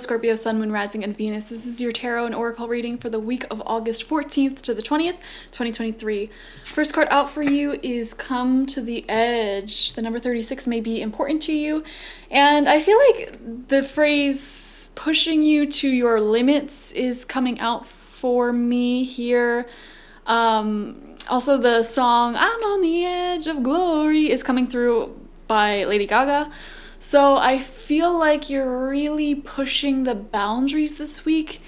Scorpio, Sun, Moon, Rising, and Venus. This is your tarot and oracle reading for the week of August 14th to the 20th, 2023. First card out for you is Come to the Edge. The number 36 may be important to you, and I feel like the phrase pushing you to your limits is coming out for me here. Also, the song I'm on the Edge of Glory is coming through by Lady Gaga. So I feel like you're really pushing the boundaries this week.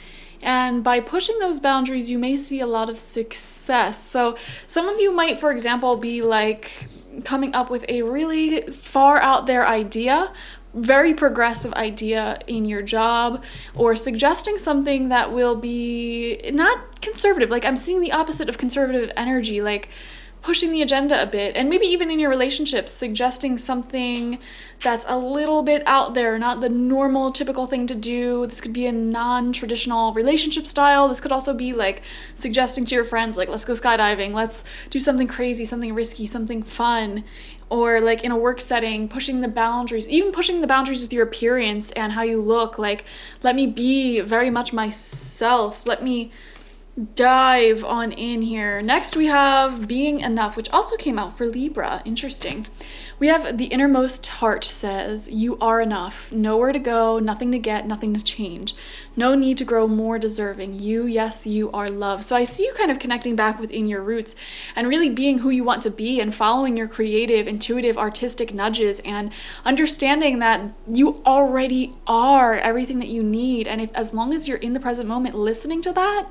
And by pushing those boundaries, you may see a lot of success. So some of you might, for example, be like coming up with a really far out there idea, very progressive idea in your job, or suggesting something that will be not conservative. Like I'm seeing the opposite of conservative energy, like pushing the agenda a bit, and maybe even in your relationships, suggesting something that's a little bit out there, not the normal, typical thing to do. This could be a non-traditional relationship style. This could also be like suggesting to your friends, like, let's go skydiving, let's do something crazy, something risky, something fun. Or like in a work setting, pushing the boundaries, even pushing the boundaries with your appearance and how you look. Like, let me be very much myself. Let me dive on in here. Next we have Being Enough, which also came out for Libra. Interesting. We have the innermost heart says, you are enough. Nowhere to go, nothing to get, nothing to change. No need to grow more deserving. You, yes, you are loved. So I see you kind of connecting back within your roots and really being who you want to be and following your creative, intuitive, artistic nudges and understanding that you already are everything that you need. And if as long as you're in the present moment listening to that,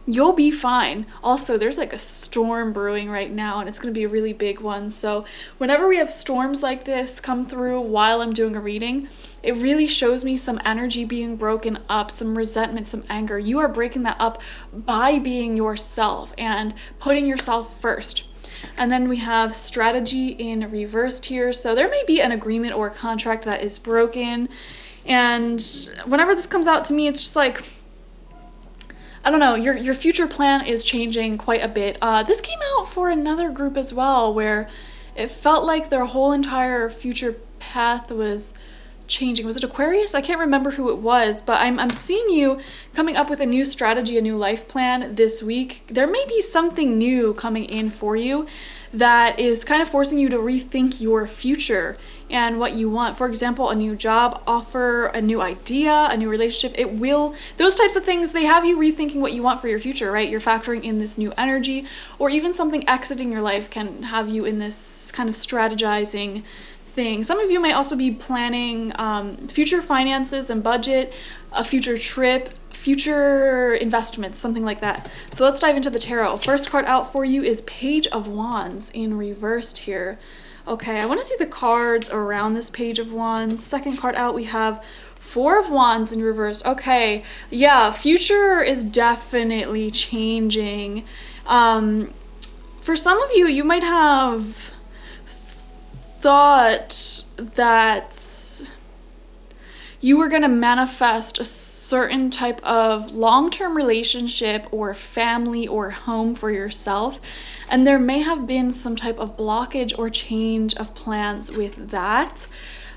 you'll be fine. Also, there's like a storm brewing right now, and it's going to be a really big one. So whenever we have storms like this come through while I'm doing a reading, it really shows me some energy being broken up, some resentment, some anger. You are breaking that up by being yourself and putting yourself first. And then we have strategy in reversed here. So there may be an agreement or a contract that is broken. And whenever this comes out to me, it's just like, I don't know, your future plan is changing quite a bit. This came out for another group as well, where it felt like their whole entire future path was changing. Was it Aquarius? I can't remember who it was, but I'm seeing you coming up with a new strategy, a new life plan this week. There may be something new coming in for you that is kind of forcing you to rethink your future and what you want. For example, a new job offer, a new idea, a new relationship. Those types of things, they have you rethinking what you want for your future, right? You're factoring in this new energy, or even something exiting your life can have you in this kind of strategizing thing. Some of you may also be planning future finances and budget, a future trip, future investments, something like that. So let's dive into the tarot. First card out for you is Page of Wands in reversed here. Okay, I want to see the cards around this Page of Wands. Second card out, we have Four of Wands in reversed. Okay, yeah, future is definitely changing. For some of you, you might have thought that you were going to manifest a certain type of long-term relationship or family or home for yourself, and there may have been some type of blockage or change of plans with that.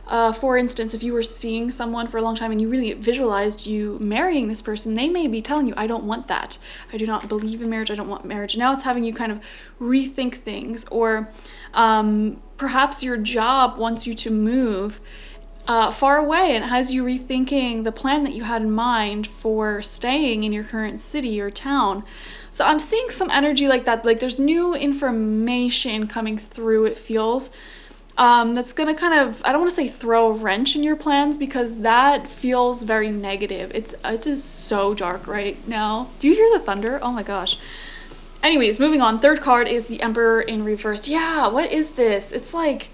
For instance, if you were seeing someone for a long time and you really visualized you marrying this person, they may be telling you, I don't want that. I do not believe in marriage. I don't want marriage. Now it's having you kind of rethink things. Or perhaps your job wants you to move far away and has you rethinking the plan that you had in mind for staying in your current city or town. So I'm seeing some energy like that. Like there's new information coming through, it feels. That's gonna kind of, I don't want to say throw a wrench in your plans, because that feels very negative. It is so dark right now. Do you hear the thunder? Oh my gosh. Anyways, moving on. Third card is the Emperor in reversed. Yeah, what is this? It's like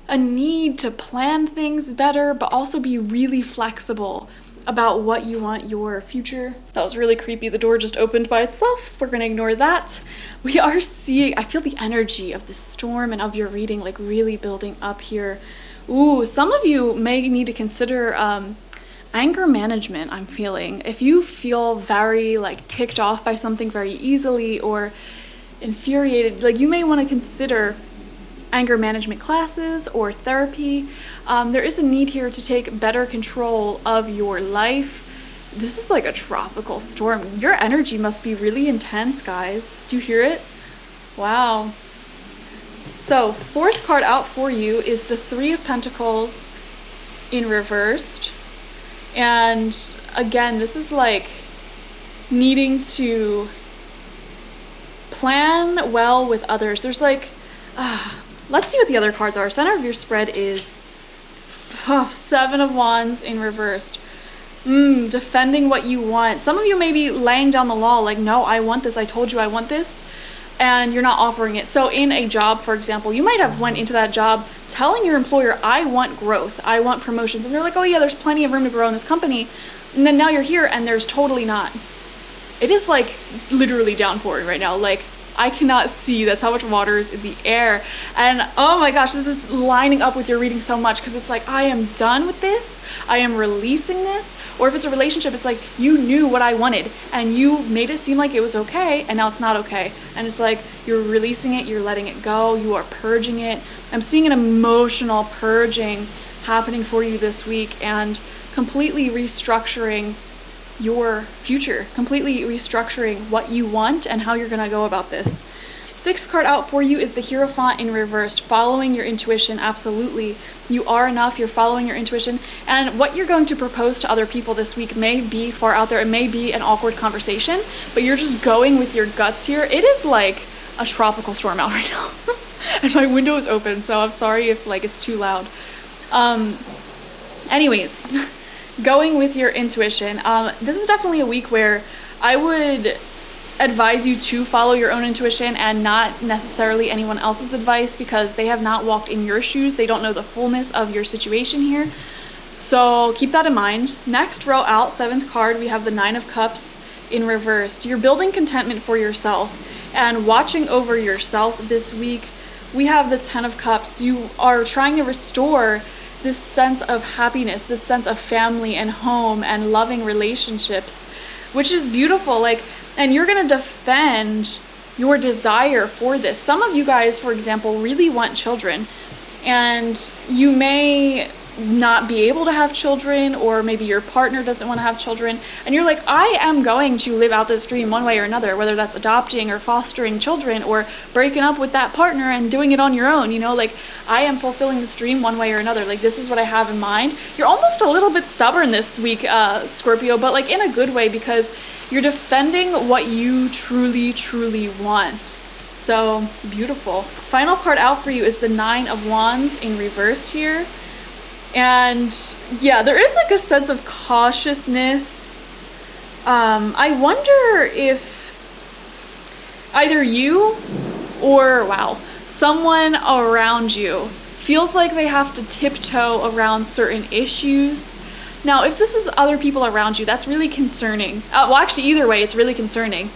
a need to plan things better, but also be really flexible about what you want your future. That was really creepy. The door just opened by itself. We're gonna ignore that. We are seeing, I feel the energy of the storm and of your reading like really building up here. Ooh, some of you may need to consider anger management, I'm feeling. If you feel very like ticked off by something very easily or infuriated, like you may want to consider anger management classes or therapy. There is a need here to take better control of your life. This is like a tropical storm. Your energy must be really intense, guys. Do you hear it? Wow. So, fourth card out for you is the Three of Pentacles in reversed. And again, this is like needing to plan well with others. There's like, let's see what the other cards are. Center of your spread is Seven of Wands in reversed. Defending what you want. Some of you may be laying down the law, like, no, I want this. I told you I want this. And you're not offering it. So in a job, for example, you might have went into that job telling your employer, I want growth, I want promotions. And they're like, oh yeah, there's plenty of room to grow in this company. And then now you're here and there's totally not. It is like literally downpouring right now. Like, I cannot see. That's how much water is in the air. And oh my gosh, this is lining up with your reading so much, because it's like, I am done with this. I am releasing this. Or if it's a relationship, it's like, you knew what I wanted and you made it seem like it was okay, and now it's not okay. And it's like, you're releasing it, you're letting it go, you are purging it. I'm seeing an emotional purging happening for you this week, and completely restructuring your future, completely restructuring what you want and how you're going to go about this. Sixth card out for you is the Hierophant in reversed. Following your intuition. Absolutely, you are enough. You're following your intuition, and what you're going to propose to other people this week may be far out there. It may be an awkward conversation, but you're just going with your guts here. It is like a tropical storm out right now and my window is open, so I'm sorry if like it's too loud. Anyways, going with your intuition. This is definitely a week where I would advise you to follow your own intuition and not necessarily anyone else's advice, because they have not walked in your shoes. They don't know the fullness of your situation here. So keep that in mind. Next row out, seventh card, we have the Nine of Cups in reversed. You're building contentment for yourself and watching over yourself this week. We have the Ten of Cups. You are trying to restore this sense of happiness, this sense of family and home and loving relationships, which is beautiful. Like, and you're going to defend your desire for this. Some of you guys, for example, really want children, and you may not be able to have children, or maybe your partner doesn't want to have children, and you're like, I am going to live out this dream one way or another, whether that's adopting or fostering children or breaking up with that partner and doing it on your own, you know, like, I am fulfilling this dream one way or another. Like, this is what I have in mind. You're almost a little bit stubborn this week, Scorpio, but like in a good way, because you're defending what you truly, truly want. So beautiful. Final card out for you is the Nine of Wands in reversed here. And yeah, there is like a sense of cautiousness. I wonder if either you or, someone around you feels like they have to tiptoe around certain issues. Now, if this is other people around you, that's really concerning. Well, actually, either way, it's really concerning.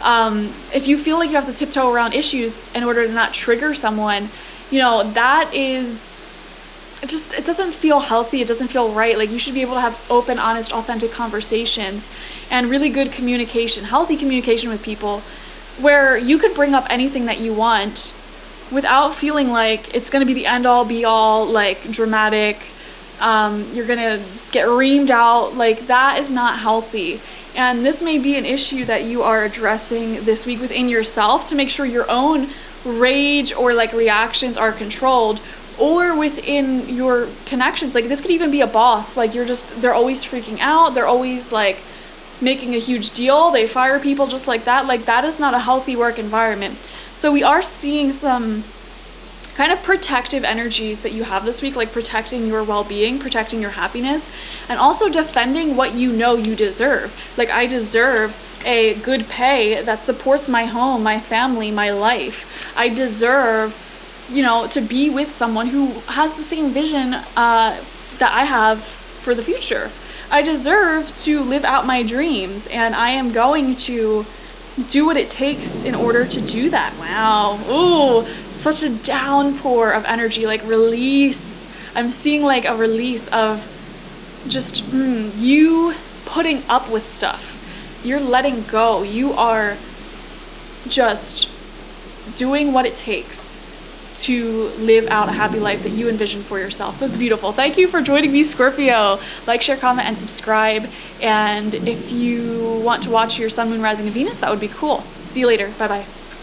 If you feel like you have to tiptoe around issues in order to not trigger someone, you know, that is... it doesn't feel healthy. It doesn't feel right. Like, you should be able to have open, honest, authentic conversations and really good communication, healthy communication with people, where you could bring up anything that you want without feeling like it's going to be the end all be all, like dramatic. You're going to get reamed out. Like, that is not healthy. And this may be an issue that you are addressing this week within yourself, to make sure your own rage or like reactions are controlled, or within your connections. Like, this could even be a boss. Like, they're always freaking out. They're always like making a huge deal. They fire people just like that. Like, that is not a healthy work environment. So we are seeing some kind of protective energies that you have this week, like protecting your well-being, protecting your happiness, and also defending what you know you deserve. Like, I deserve a good pay that supports my home, my family, my life. I deserve, you know, to be with someone who has the same vision that I have for the future. I deserve to live out my dreams, and I am going to do what it takes in order to do that. Wow. Ooh, such a downpour of energy, like release. I'm seeing like a release of just you putting up with stuff. You're letting go. You are just doing what it takes to live out a happy life that you envision for yourself. So it's beautiful. Thank you for joining me, Scorpio. Like, share, comment, and subscribe. And if you want to watch your sun, moon, rising, and Venus, that would be cool. See you later. Bye-bye.